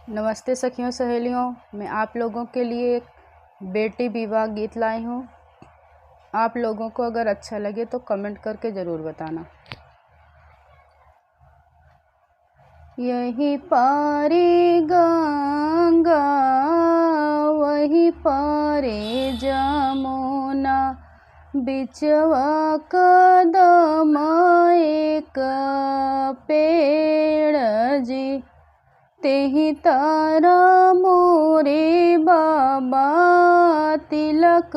नमस्ते सखियों सहेलियों, मैं आप लोगों के लिए एक बेटी विवाह गीत लाई हूँ। आप लोगों को अगर अच्छा लगे तो कमेंट करके ज़रूर बताना। यही पारे गंगा वही पारे जमुना, बिचवा कदम एक पेड़ जी। तेहि तारा मोरे बाबा तिलक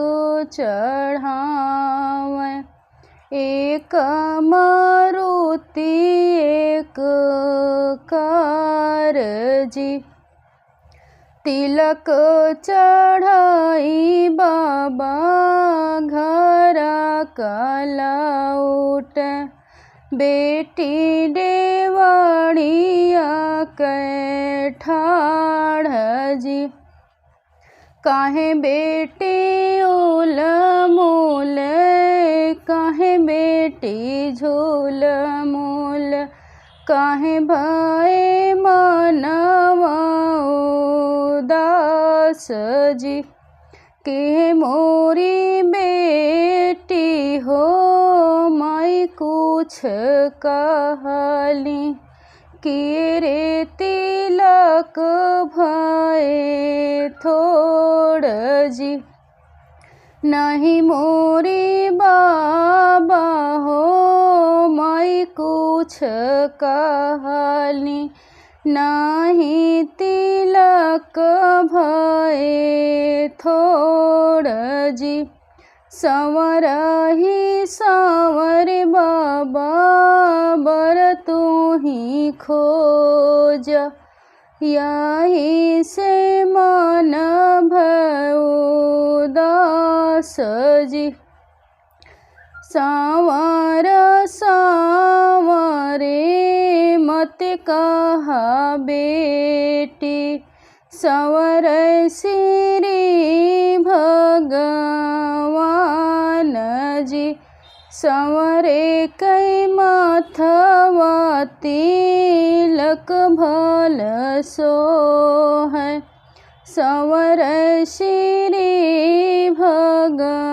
चढ़ावे, एक मारुति एक कारजी। तिलक चढ़ाई बाबा घरा कलौट, बेटी डेवड़िया के ठाढ़ जी। काहे बेटी उल मूल, काहे बेटी झूल मूल, काहे भय मनवा उदास जी। के मोरी बेटी हो माई कुछ कहली, कि रे तिलक भये थोड़ जी। नहीं मोरी बाबा हो माई कुछ कहली, नहीं तिलक भये थोड़ जी। संवर ही संवर बाबा बर तू ही खोज, यही से मन भय उदास जी। संवर संवरे मत कहा बेटी, संवर श्री भगवान जी। संवरे कई माथवा तिलक भल सो है, संवर श्री भगवान